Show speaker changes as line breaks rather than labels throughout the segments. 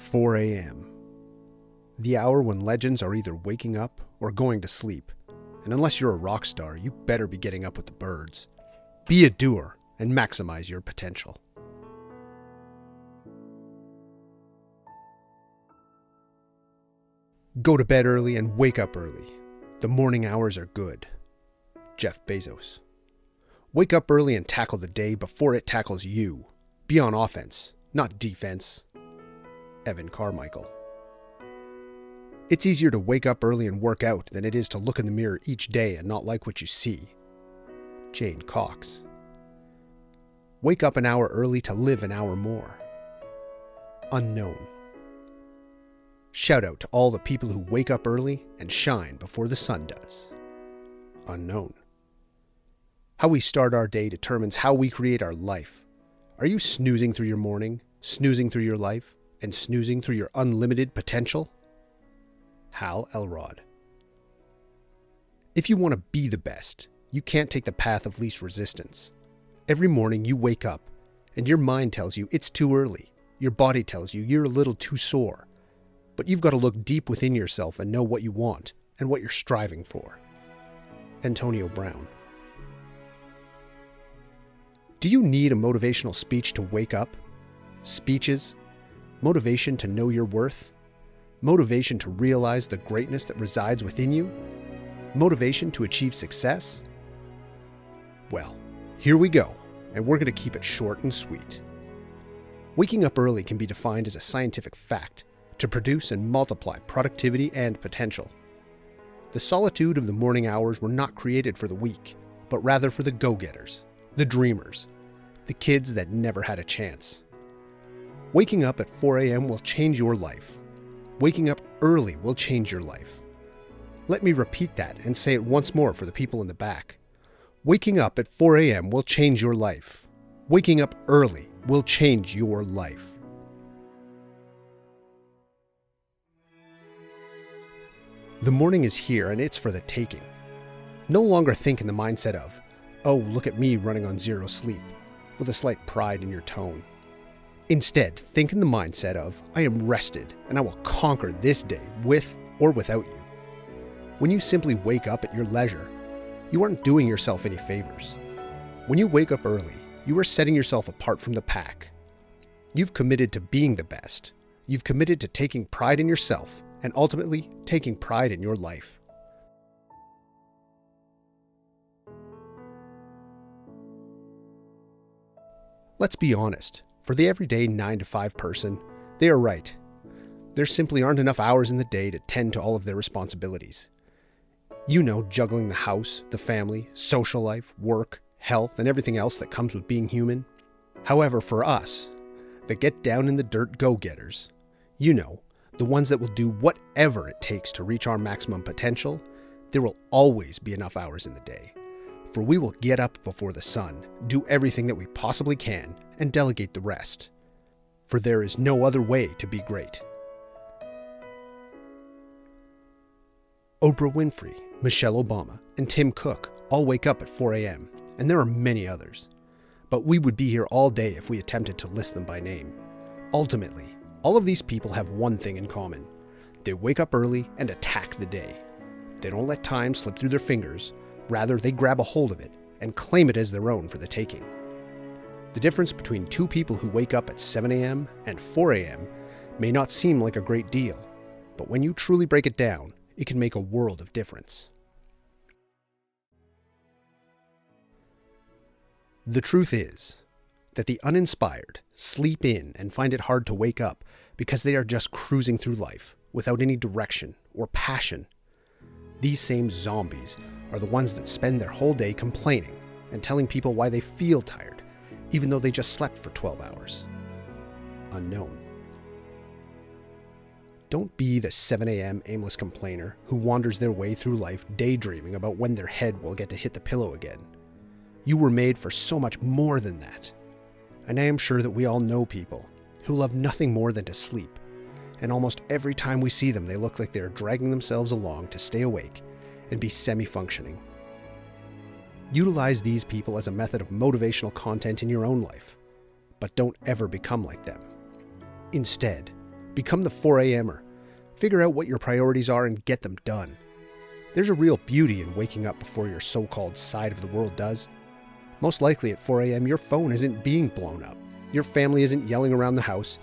4 a.m. The hour when legends are either waking up or going to sleep. And unless you're a rock star, you better be getting up with the birds. Be a doer and maximize your potential. Go to bed early and wake up early. The morning hours are good. Jeff Bezos. Wake up early and tackle the day before it tackles you. Be on offense, not defense. Evan Carmichael. It's easier to wake up early and work out than it is to look in the mirror each day and not like what you see. Jane Cox. Wake up an hour early to live an hour more. Unknown. Shout out to all the people who wake up early and shine before the sun does. Unknown. How we start our day determines how we create our life. Are you snoozing through your morning, snoozing through your life, and snoozing through your unlimited potential? Hal Elrod. If you want to be the best, you can't take the path of least resistance. Every morning you wake up, and your mind tells you it's too early. Your body tells you you're a little too sore. But you've got to look deep within yourself and know what you want and what you're striving for. Antonio Brown. Do you need a motivational speech to wake up? Speeches? Motivation to know your worth? Motivation to realize the greatness that resides within you? Motivation to achieve success? Well, here we go, and we're going to keep it short and sweet. Waking up early can be defined as a scientific fact to produce and multiply productivity and potential. The solitude of the morning hours were not created for the weak, but rather for the go-getters, the dreamers, the kids that never had a chance. Waking up at 4 a.m. will change your life. Waking up early will change your life. Let me repeat that and say it once more for the people in the back. Waking up at 4 a.m. will change your life. Waking up early will change your life. The morning is here and it's for the taking. No longer think in the mindset of, oh, look at me running on zero sleep, with a slight pride in your tone. Instead, think in the mindset of, I am rested and I will conquer this day with or without you. When you simply wake up at your leisure, you aren't doing yourself any favors. When you wake up early, you are setting yourself apart from the pack. You've committed to being the best. You've committed to taking pride in yourself and ultimately taking pride in your life. Let's be honest. For the everyday 9 to 5 person, they are right. There simply aren't enough hours in the day to tend to all of their responsibilities. You know, juggling the house, the family, social life, work, health, and everything else that comes with being human. However, for us, the get down in the dirt go-getters, you know, the ones that will do whatever it takes to reach our maximum potential, there will always be enough hours in the day. For we will get up before the sun, do everything that we possibly can, and delegate the rest. For there is no other way to be great. Oprah Winfrey, Michelle Obama, and Tim Cook all wake up at 4 a.m., and there are many others. But we would be here all day if we attempted to list them by name. Ultimately, all of these people have one thing in common. They wake up early and attack the day. They don't let time slip through their fingers. Rather, they grab a hold of it and claim it as their own for the taking. The difference between two people who wake up at 7 a.m. and 4 a.m. may not seem like a great deal, but when you truly break it down, it can make a world of difference. The truth is that the uninspired sleep in and find it hard to wake up because they are just cruising through life without any direction or passion. These same zombies are the ones that spend their whole day complaining and telling people why they feel tired, even though they just slept for 12 hours. Unknown. Don't be the 7 a.m. aimless complainer who wanders their way through life daydreaming about when their head will get to hit the pillow again. You were made for so much more than that. And I am sure that we all know people who love nothing more than to sleep, and almost every time we see them, they look like they are dragging themselves along to stay awake and be semi-functioning. Utilize these people as a method of motivational content in your own life, but don't ever become like them. Instead, Become the 4 a.m.er. Figure out what your priorities are and get them done. There's a real beauty in waking up before your so-called side of the world does. Most likely at 4 a.m. your phone isn't being blown up, your family isn't yelling around the house,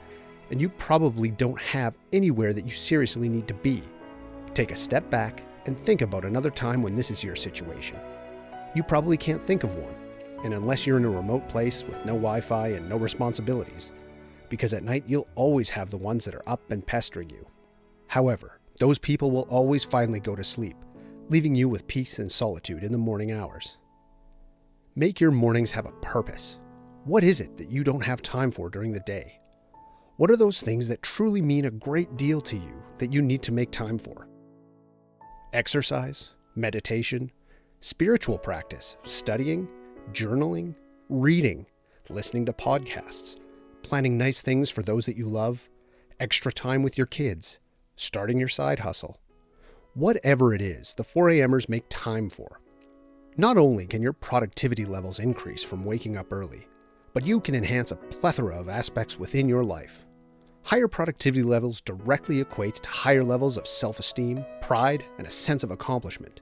and you probably don't have anywhere that you seriously need to be. Take a step back and think about another time when this is your situation. You probably can't think of one, and unless you're in a remote place with no Wi-Fi and no responsibilities, because at night you'll always have the ones that are up and pestering you. However, those people will always finally go to sleep, leaving you with peace and solitude in the morning hours. Make your mornings have a purpose. What is it that you don't have time for during the day? What are those things that truly mean a great deal to you that you need to make time for? Exercise, meditation, spiritual practice, studying, journaling, reading, listening to podcasts, planning nice things for those that you love, extra time with your kids, starting your side hustle. Whatever it is, the 4 a.m.ers make time for. Not only can your productivity levels increase from waking up early, but you can enhance a plethora of aspects within your life. Higher productivity levels directly equate to higher levels of self-esteem, pride, and a sense of accomplishment.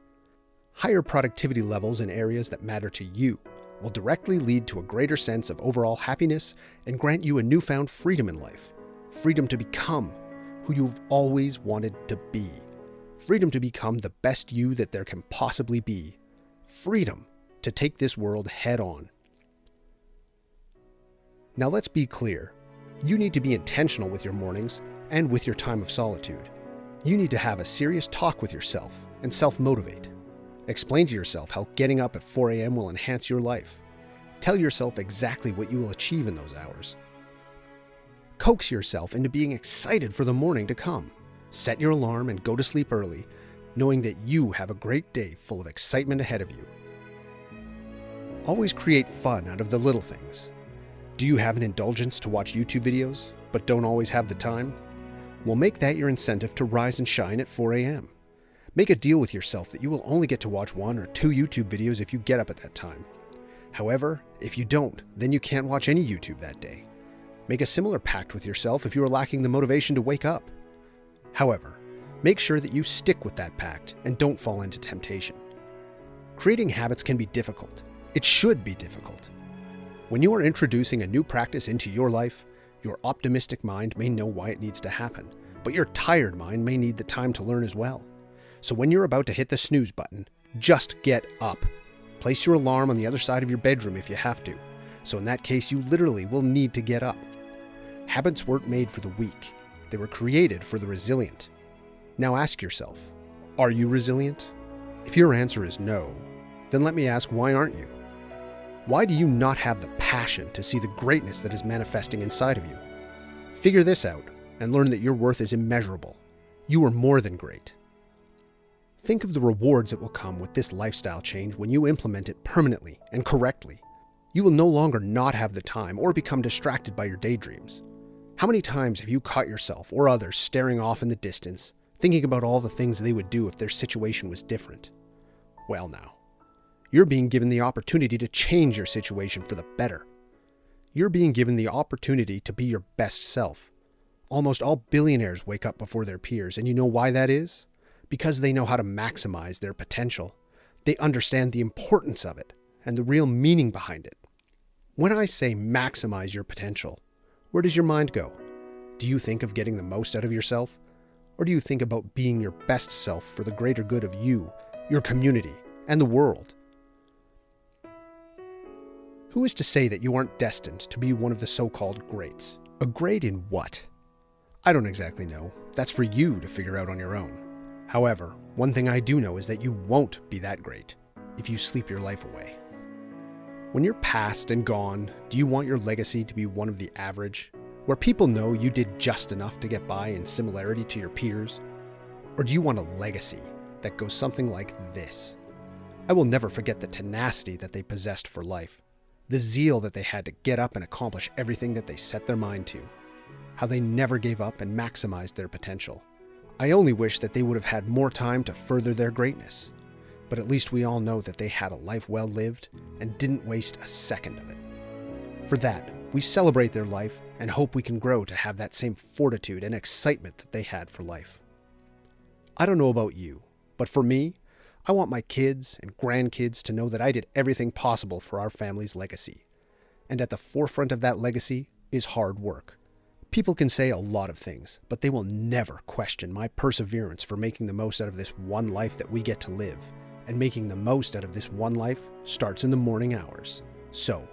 Higher productivity levels in areas that matter to you will directly lead to a greater sense of overall happiness and grant you a newfound freedom in life. Freedom to become who you've always wanted to be. Freedom to become the best you that there can possibly be. Freedom to take this world head on. Now let's be clear. You need to be intentional with your mornings and with your time of solitude. You need to have a serious talk with yourself and self-motivate. Explain to yourself how getting up at 4 a.m. will enhance your life. Tell yourself exactly what you will achieve in those hours. Coax yourself into being excited for the morning to come. Set your alarm and go to sleep early, knowing that you have a great day full of excitement ahead of you. Always create fun out of the little things. Do you have an indulgence to watch YouTube videos, but don't always have the time? Well, make that your incentive to rise and shine at 4 a.m. Make a deal with yourself that you will only get to watch 1 or 2 YouTube videos if you get up at that time. However, if you don't, then you can't watch any YouTube that day. Make a similar pact with yourself if you are lacking the motivation to wake up. However, make sure that you stick with that pact and don't fall into temptation. Creating habits can be difficult. It should be difficult. When you are introducing a new practice into your life, your optimistic mind may know why it needs to happen, but your tired mind may need the time to learn as well. So when you're about to hit the snooze button, just get up. Place your alarm on the other side of your bedroom if you have to. So in that case, you literally will need to get up. Habits weren't made for the weak. They were created for the resilient. Now ask yourself, are you resilient? If your answer is no, then let me ask, why aren't you? Why do you not have the passion to see the greatness that is manifesting inside of you? Figure this out and learn that your worth is immeasurable. You are more than great. Think of the rewards that will come with this lifestyle change when you implement it permanently and correctly. You will no longer not have the time or become distracted by your daydreams. How many times have you caught yourself or others staring off in the distance, thinking about all the things they would do if their situation was different? Well now, you're being given the opportunity to change your situation for the better. You're being given the opportunity to be your best self. Almost all billionaires wake up before their peers, and you know why that is? Because they know how to maximize their potential. They understand the importance of it and the real meaning behind it. When I say maximize your potential, where does your mind go? Do you think of getting the most out of yourself? Or do you think about being your best self for the greater good of you, your community, and the world? Who is to say that you aren't destined to be one of the so-called greats? A great in what? I don't exactly know. That's for you to figure out on your own. However, one thing I do know is that you won't be that great if you sleep your life away. When you're past and gone, do you want your legacy to be one of the average, where people know you did just enough to get by in similarity to your peers? Or do you want a legacy that goes something like this? I will never forget the tenacity that they possessed for life, the zeal that they had to get up and accomplish everything that they set their mind to, how they never gave up and maximized their potential. I only wish that they would have had more time to further their greatness, but at least we all know that they had a life well lived and didn't waste a second of it. For that, We celebrate their life and hope we can grow to have that same fortitude and excitement that they had for life. I don't know about you, but for me, I want my kids and grandkids to know that I did everything possible for our family's legacy. And at the forefront of that legacy is hard work. People can say a lot of things, but they will never question my perseverance for making the most out of this one life that we get to live. And making the most out of this one life starts in the morning hours. So,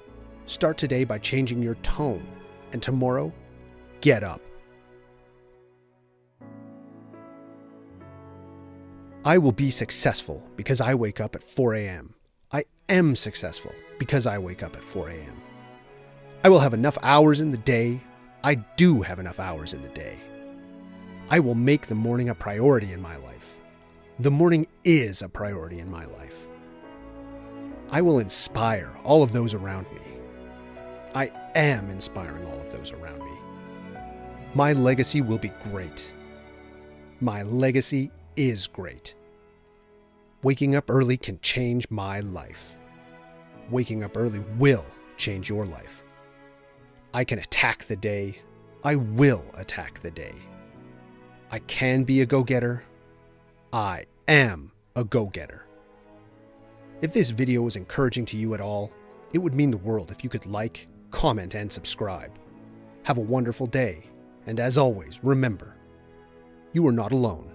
start today by changing your tone, and tomorrow, get up. I will be successful because I wake up at 4 a.m. I am successful because I wake up at 4 a.m. I will have enough hours in the day. I do have enough hours in the day. I will make the morning a priority in my life. The morning is a priority in my life. I will inspire all of those around me. I am inspiring all of those around me. My legacy will be great. My legacy is great. Waking up early can change my life. Waking up early will change your life. I can attack the day. I will attack the day. I can be a go-getter. I am a go-getter. If this video was encouraging to you at all, it would mean the world if you could like, comment, and subscribe. Have a wonderful day, and as always, remember, you are not alone.